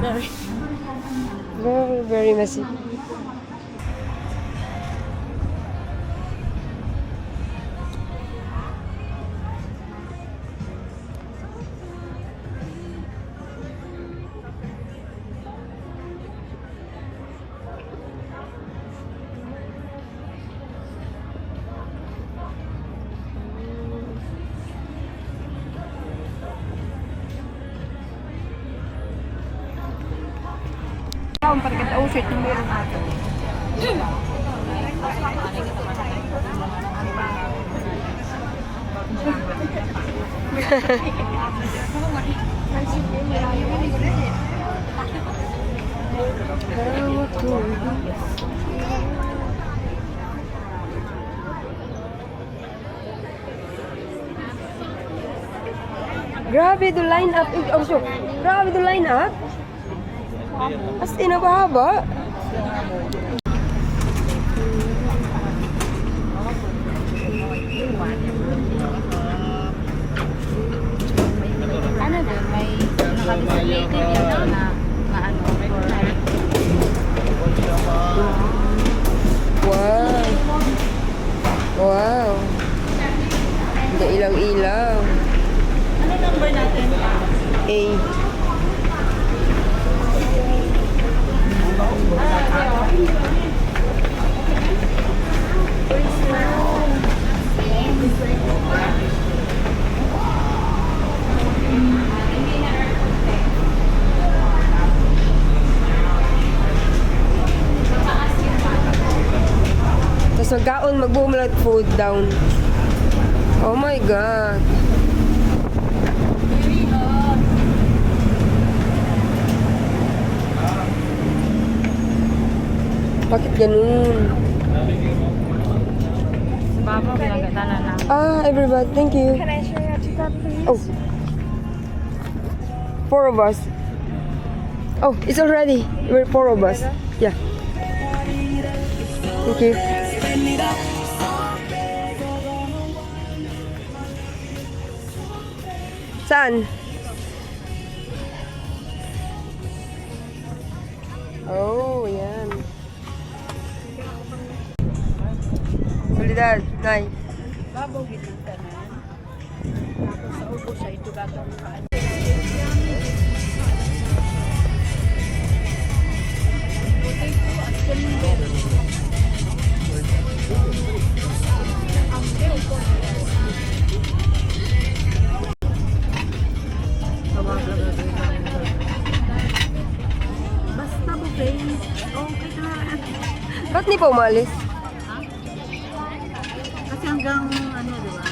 Very, very messy. Grabe the line up. Oh, so, grabe the line up. As in, haba. Ano doon? May naka-designated yun na ano Wow. Wow. Hindi ilaw-ilaw. Ano number natin? A. Tapos magkaon, mag-bumulat food down. Oh my God. Bakit ganun? Baba, pinagkatala na. Everybody, thank you. Can I show you how to cut, please? Oh. 4 of us. Oh, it's already. We're 4 of us. Yeah. Thank you. Saan? Oh, yan. Solidad, Nay. Babaw gitang tanan. Tapos sa ubo siya ito gatong kaan. Basta buffet. Okay ka na. Ba't di pa umalis? Kasi hanggang ano, di ba?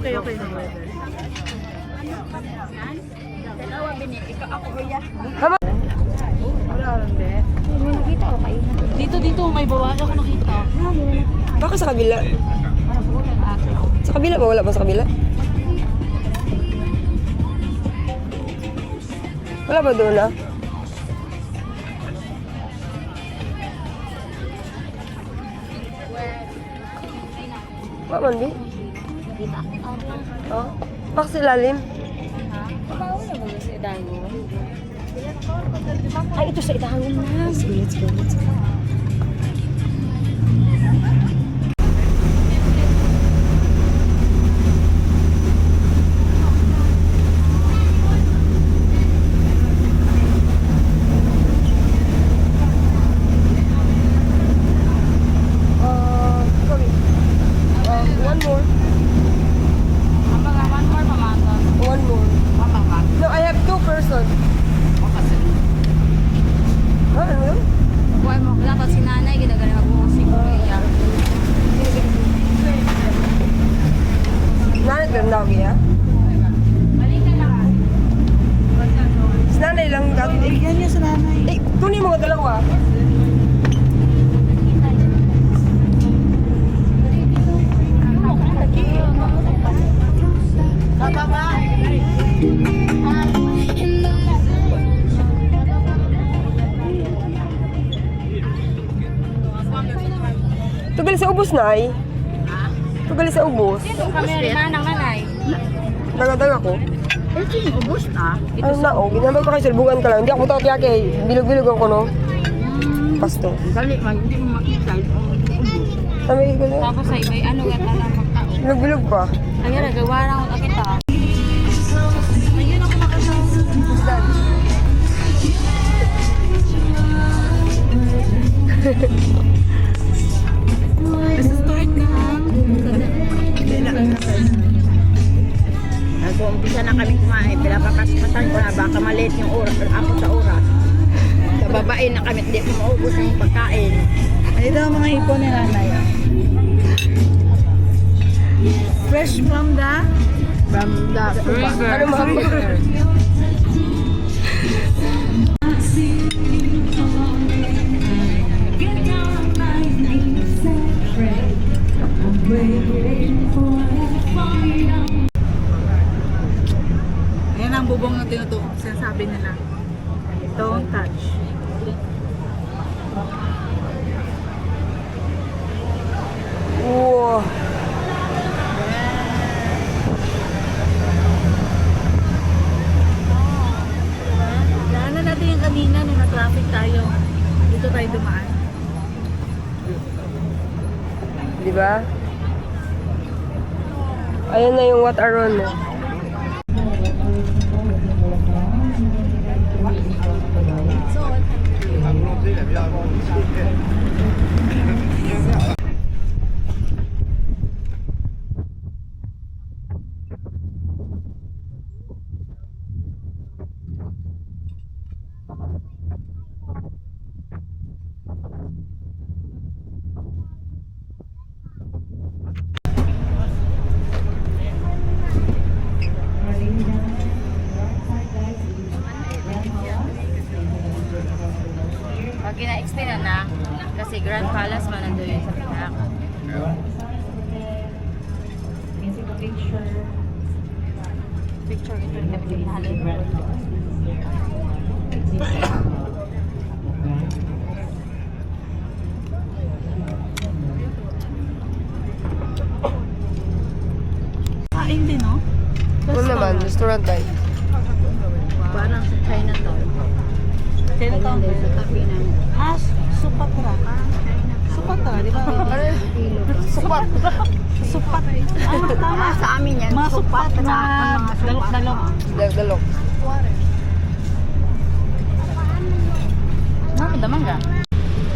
Okay, okay na weather. Dalawa binili ka ako kuya. Hama. Wala rin be. May nakita ko kayo. Dito may bawahan ako nakita. Baka sa kabila. Sa kabila ba? Wala ba sa kabila? Wala ba doon ah? Waman, Bi? Oh. Baka sa ilalim. Paano na ba sa idago? Ay, ito sa idahan na. Sige, let's go. One more. One more pamata. One more. No, I have 2 persons. Ano yun? Buhay mo, dapat si nanay, ginagaling mag-uusig ko iya. Nanay lang daw kaya? Si nanay lang dapat. Bigyan niya sa nanay. Eh, kunin mo ka dalawa. Baba. ubos na ay. Tugali sa ubos. Kami rin manang nanay. Daga-daga ko. Eh, sino ubos na? Ano na oh, ginamay ko kayo silbugan ka lang. Hindi ako mutawat yake. Bilog-bilog ako no. Pasto. Dali, hindi mo makita. Ubos. Sabi ko na. Tapos ay may ano gata lang magtao. Bilog-bilog pa. Ay nagawa lang ako kita. Ayun ako makasama. Start na. Nag-uumpisa na kami kumain. Pinapakasmatan ko na baka maliit yung oras. Ako sa oras. Nababain na kami. Hindi ko maubos yung pagkain. Ay daw mga hipon ni nanay. Fresh from the River. Ano mga Ayan ang bubong na tinutukoy. Sinasabi nila. Don't touch. Wow. Daanan natin yung kanina nung na-traffic tayo. Dito tayo dumaan. Di ba? Ayun na yung what aron mo. Pag gina-extend na kasi Grand Palace man nandun yun sa pinak. Picture ito yung kapitinahalin. Kain din, no? Ano naman, restaurant tayo. Parang sa Chinatown. Chinatown ba? Sa tabi na. Supatra. Supatra, di ba? Supat. Supat. Tama sa amin yan. Mga supat na dalok-dalok. Dalok. Damang ka?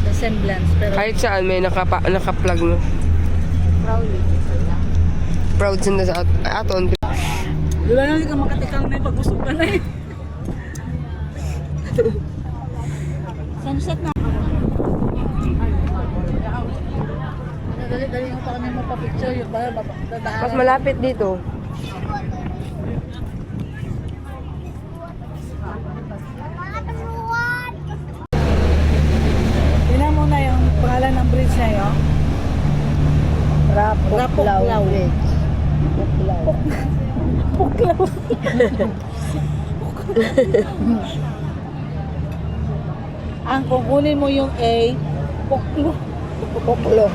Resemblance, pero Kahit saan may naka-plug no. Proudly. Proud sila sa aton. di ba nang hindi ka makatikang na yung pag-usok ka na eh. Sunset na. Dali-dali yung pa kami mapapicture yung ba? Mas malapit dito. Tingnan mo na yung pangalan ng bridge na yun. Rapuklaw Bridge. Puklaw. Ang kukunin mo yung A, Puklo. Poklo.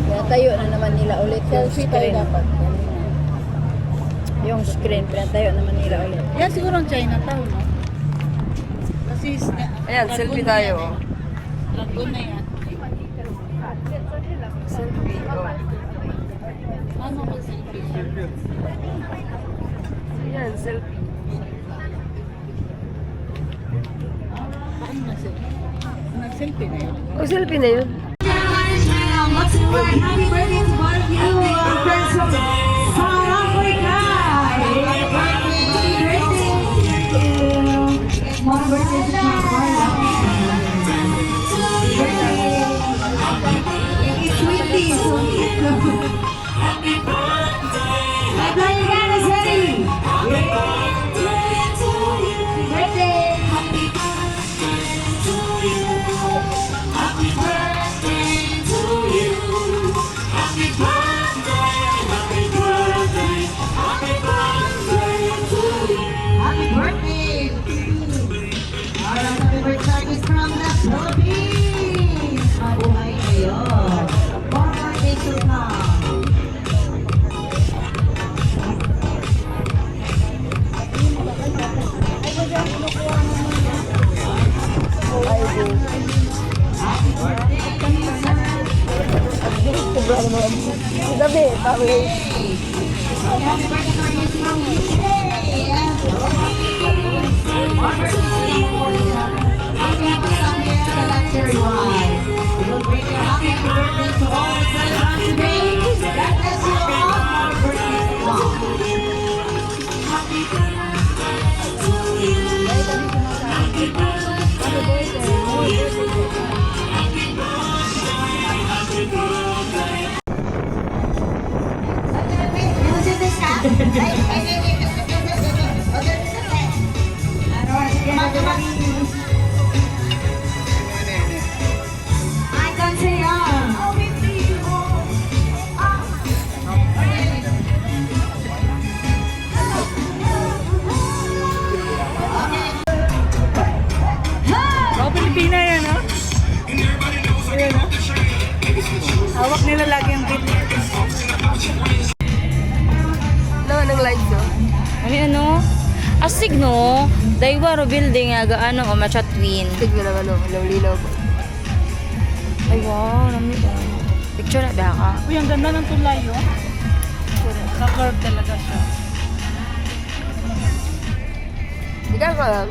Pinatayo na naman nila ulit yung screen. Dapat. Yung screen, pinatayo naman nila ulit. Yan siguro ang Chinatown, no? Kasi Ayan, selfie tayo. Lagoon na yan. Selfie. Oh. Ano mag-selfie? Ayan, selfie. Paano nag-selfie? Nag-selfie na yun. Oh, selfie na yun. Happy birthday to both of you, our friends from South Africa. Happy birthday to you. More birthday to Carla. It's sweetie, so happy birthday. Happy birthday. Happy birthday to you. Sobra naman. Gabi, family. I can say Oh, Pilipina yan, ha? Ayan, ha? Hawak nila lagi ang beat. Naman ang lights, no? Ano? Asig, no? Daywaro building, aga ano, o Machat Twin. Tignan ng ano, ng linaw ko. Ay, wow, nami, picture na ba ka? Uy, ang ganda ng tulay, oh. Ka-curve talaga siya. Ikaw ka lang.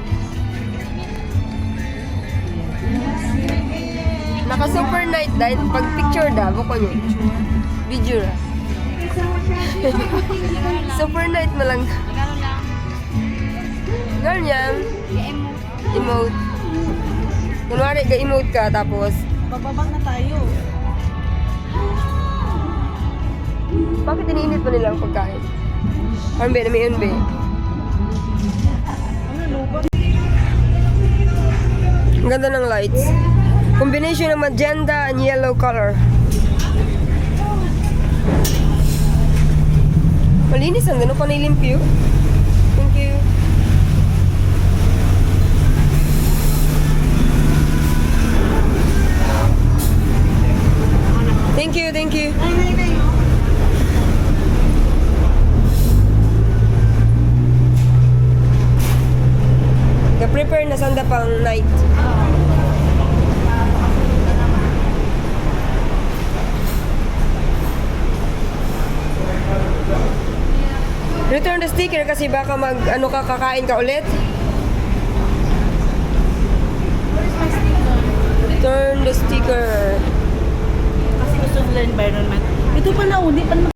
Naka super night dahil pag picture da, buko nyo. Video na. Super night mo lang. Ganyan. Emote. Kunwari, ga-emote ka, tapos Bababang na tayo. bakit iniinit pa nila ang pagkain? Arbe, namiyon be. Ang ganda ng lights. Combination ng magenta and yellow color. Malinis ang gano'n pa nilimpyo. Thank you. Thank you, thank you. Prepare na sanda pang night. Return the sticker kasi baka mag ano ka kakain ka ulit. Return the sticker. Kasi gusto nila environment. Ito pa na, hindi pa